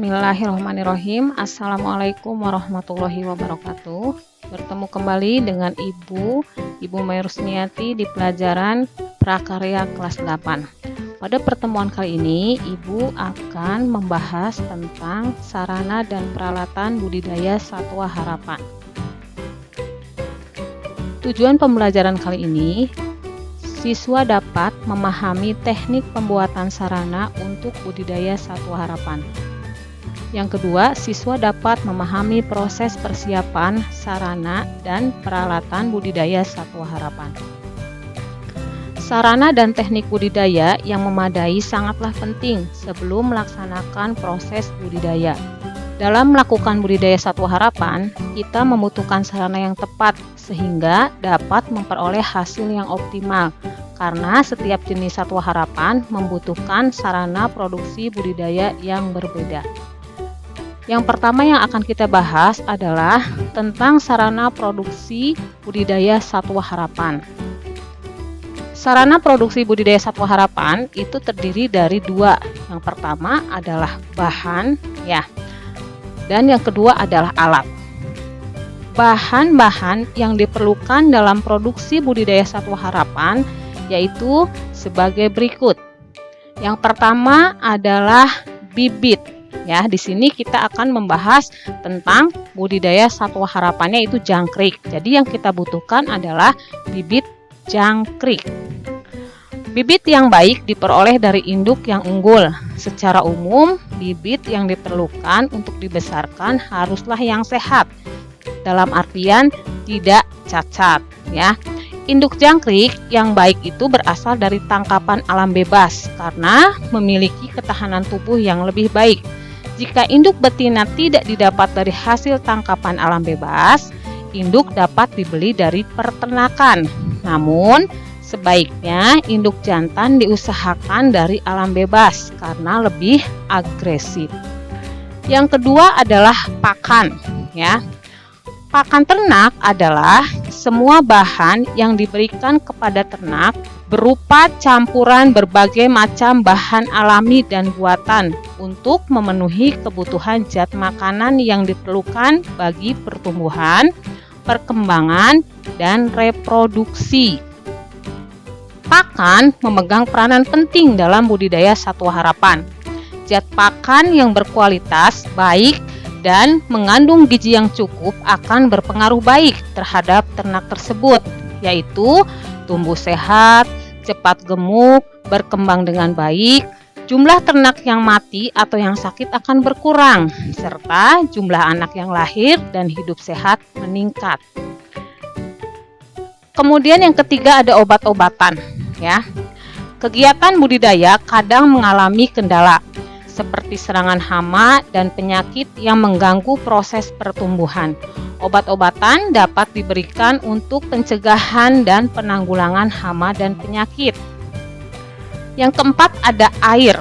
Bismillahirrahmanirrahim. Assalamualaikum warahmatullahi wabarakatuh. Bertemu kembali dengan Ibu Mai Rusniati di pelajaran prakarya kelas 8. Pada pertemuan kali ini, Ibu akan membahas tentang sarana dan peralatan budidaya satwa harapan. Tujuan pembelajaran kali ini, siswa dapat memahami teknik pembuatan sarana untuk budidaya satwa harapan. Yang kedua, siswa dapat memahami proses persiapan sarana dan peralatan budidaya satwa harapan. Sarana dan teknik budidaya yang memadai sangatlah penting sebelum melaksanakan proses budidaya. Dalam melakukan budidaya satwa harapan, kita membutuhkan sarana yang tepat sehingga dapat memperoleh hasil yang optimal, karena setiap jenis satwa harapan membutuhkan sarana produksi budidaya yang berbeda. Yang pertama yang akan kita bahas adalah tentang sarana produksi budidaya satwa harapan. Sarana produksi budidaya satwa harapan itu terdiri dari dua. Yang pertama adalah bahan, dan yang kedua adalah alat. Bahan-bahan yang diperlukan dalam produksi budidaya satwa harapan yaitu sebagai berikut. Yang pertama adalah bibit. Di sini kita akan membahas tentang budidaya satwa harapannya itu jangkrik. Jadi yang kita butuhkan adalah bibit jangkrik. Bibit yang baik diperoleh dari induk yang unggul. Secara umum, bibit yang diperlukan untuk dibesarkan haruslah yang sehat. Dalam artian tidak cacat, Induk jangkrik yang baik itu berasal dari tangkapan alam bebas karena memiliki ketahanan tubuh yang lebih baik. Jika induk betina tidak didapat dari hasil tangkapan alam bebas, induk dapat dibeli dari peternakan. Namun, sebaiknya induk jantan diusahakan dari alam bebas karena lebih agresif. Yang kedua adalah pakan, Pakan ternak adalah semua bahan yang diberikan kepada ternak berupa campuran berbagai macam bahan alami dan buatan untuk memenuhi kebutuhan zat makanan yang diperlukan bagi pertumbuhan, perkembangan, dan reproduksi. Pakan memegang peranan penting dalam budidaya satwa harapan. Zat pakan yang berkualitas baik dan mengandung gizi yang cukup akan berpengaruh baik terhadap ternak tersebut, yaitu tumbuh sehat, cepat gemuk, berkembang dengan baik, jumlah ternak yang mati atau yang sakit akan berkurang, serta jumlah anak yang lahir dan hidup sehat meningkat. Kemudian yang ketiga ada obat-obatan, Kegiatan budidaya kadang mengalami kendala, seperti serangan hama dan penyakit yang mengganggu proses pertumbuhan. Obat-obatan dapat diberikan untuk pencegahan dan penanggulangan hama dan penyakit. Yang keempat ada air.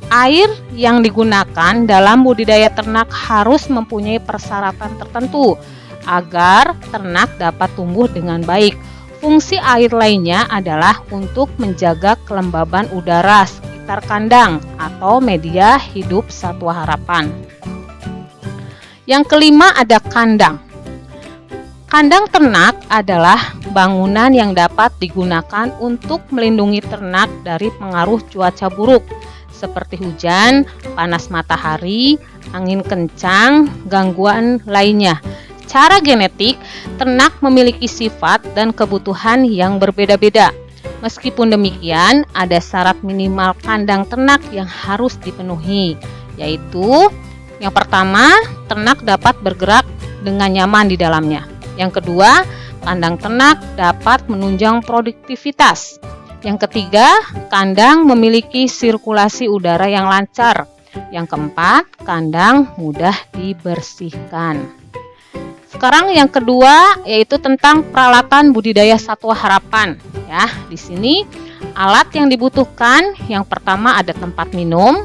Air yang digunakan dalam budidaya ternak harus mempunyai persyaratan tertentu agar ternak dapat tumbuh dengan baik. Fungsi air lainnya adalah untuk menjaga kelembaban udara sekitar kandang atau media hidup satwa harapan. Yang kelima ada kandang. Kandang ternak adalah bangunan yang dapat digunakan untuk melindungi ternak dari pengaruh cuaca buruk seperti hujan, panas matahari, angin kencang, gangguan lainnya. Secara genetik, ternak memiliki sifat dan kebutuhan yang berbeda-beda. Meskipun demikian, ada syarat minimal kandang ternak yang harus dipenuhi, yaitu yang pertama, ternak dapat bergerak dengan nyaman di dalamnya. Yang kedua, kandang ternak dapat menunjang produktivitas. Yang ketiga, kandang memiliki sirkulasi udara yang lancar. Yang keempat, kandang mudah dibersihkan. Sekarang yang kedua yaitu tentang peralatan budidaya satwa harapan. Di sini alat yang dibutuhkan yang pertama ada tempat minum,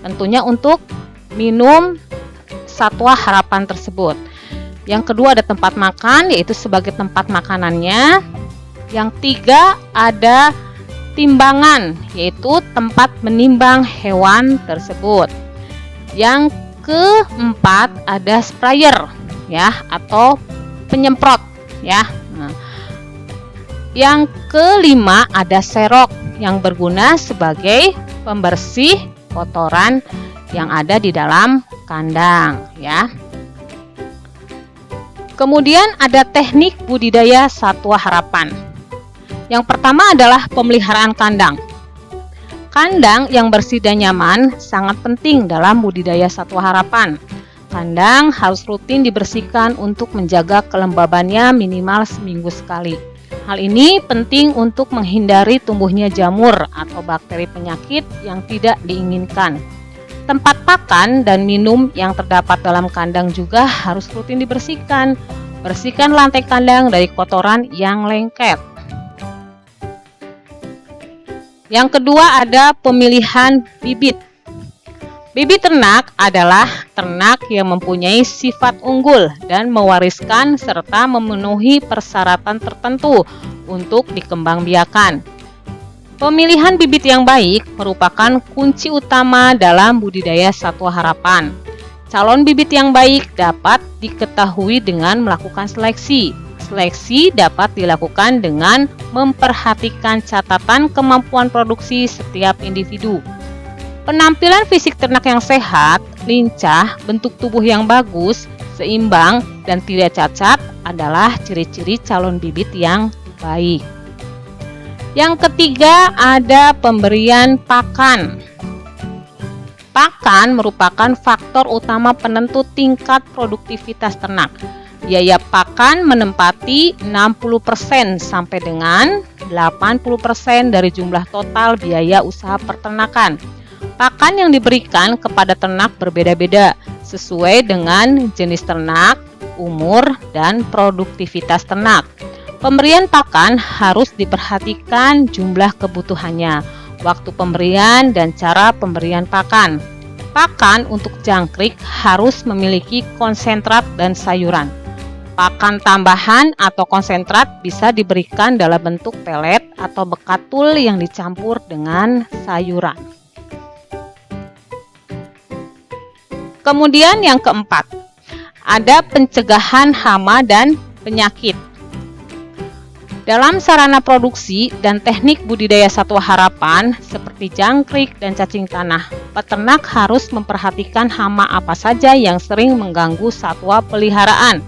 tentunya untuk minum satwa harapan tersebut. Yang kedua ada tempat makan, yaitu sebagai tempat makanannya. Yang tiga ada timbangan, yaitu tempat menimbang hewan tersebut. Yang keempat ada sprayer ya atau penyemprot ya. Nah, yang kelima ada serok yang berguna sebagai pembersih kotoran yang ada di dalam kandang ya. Kemudian ada teknik budidaya satwa harapan. Yang pertama adalah pemeliharaan kandang. Kandang yang bersih dan nyaman sangat penting dalam budidaya satwa harapan. Kandang harus rutin dibersihkan untuk menjaga kelembabannya minimal seminggu sekali. Hal ini penting untuk menghindari tumbuhnya jamur atau bakteri penyakit yang tidak diinginkan. Tempat pakan dan minum yang terdapat dalam kandang juga harus rutin dibersihkan. Bersihkan lantai kandang dari kotoran yang lengket. Yang kedua ada pemilihan bibit. Bibit ternak adalah ternak yang mempunyai sifat unggul dan mewariskan serta memenuhi persyaratan tertentu untuk dikembangbiakan. Pemilihan bibit yang baik merupakan kunci utama dalam budidaya satwa harapan. Calon bibit yang baik dapat diketahui dengan melakukan seleksi. Seleksi dapat dilakukan dengan memperhatikan catatan kemampuan produksi setiap individu. Penampilan fisik ternak yang sehat, lincah, bentuk tubuh yang bagus, seimbang, dan tidak cacat adalah ciri-ciri calon bibit yang baik. Yang ketiga ada pemberian pakan. Pakan merupakan faktor utama penentu tingkat produktivitas ternak. Biaya pakan menempati 60% sampai dengan 80% dari jumlah total biaya usaha peternakan. Pakan yang diberikan kepada ternak berbeda-beda sesuai dengan jenis ternak, umur, dan produktivitas ternak. Pemberian pakan harus diperhatikan jumlah kebutuhannya, waktu pemberian, dan cara pemberian pakan. Pakan untuk jangkrik harus memiliki konsentrat dan sayuran. Pakan tambahan atau konsentrat bisa diberikan dalam bentuk pelet atau bekatul yang dicampur dengan sayuran. Kemudian yang keempat, ada pencegahan hama dan penyakit. Dalam sarana produksi dan teknik budidaya satwa harapan seperti jangkrik dan cacing tanah, peternak harus memperhatikan hama apa saja yang sering mengganggu satwa peliharaan.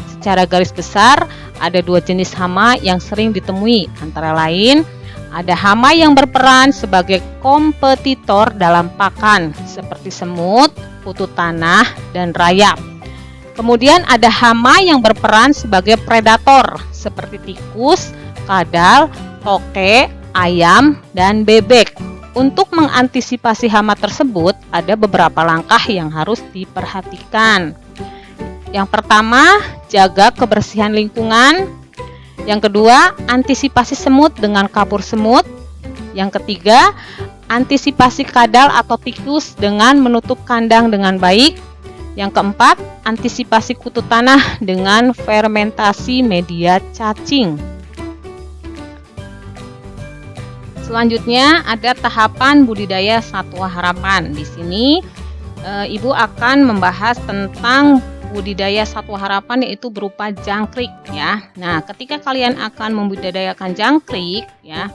Secara garis besar, ada dua jenis hama yang sering ditemui, antara lain ada hama yang berperan sebagai kompetitor dalam pakan, seperti semut, kutu tanah, dan rayap. Kemudian ada hama yang berperan sebagai predator seperti tikus, kadal, toke, ayam, dan bebek. Untuk mengantisipasi hama tersebut, ada beberapa langkah yang harus diperhatikan. Yang pertama, jaga kebersihan lingkungan. Yang kedua, antisipasi semut dengan kapur semut. Yang ketiga, antisipasi kadal atau tikus dengan menutup kandang dengan baik. Yang keempat, antisipasi kutu tanah dengan fermentasi media cacing. Selanjutnya ada tahapan budidaya satwa harapan. Di sini Ibu akan membahas tentang budidaya satwa harapan, yaitu berupa jangkrik ya. Nah, ketika kalian akan membudidayakan jangkrik ya,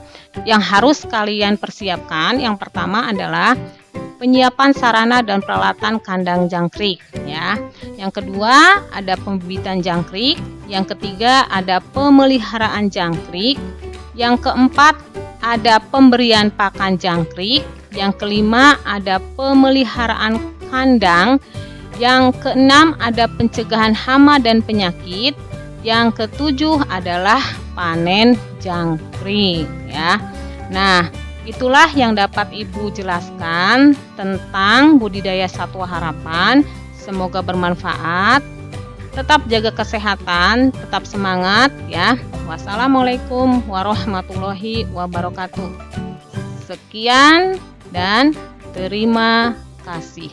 yang harus kalian persiapkan yang pertama adalah penyiapan sarana dan peralatan kandang jangkrik ya. Yang kedua ada pembibitan jangkrik, yang ketiga ada pemeliharaan jangkrik, yang keempat ada pemberian pakan jangkrik, yang kelima ada pemeliharaan kandang, yang keenam ada pencegahan hama dan penyakit, yang ketujuh adalah panen jangkrik ya. Nah, itulah yang dapat Ibu jelaskan tentang budidaya satwa harapan. Semoga bermanfaat. Tetap jaga kesehatan, tetap semangat ya. Wassalamualaikum warahmatullahi wabarakatuh. Sekian dan terima kasih.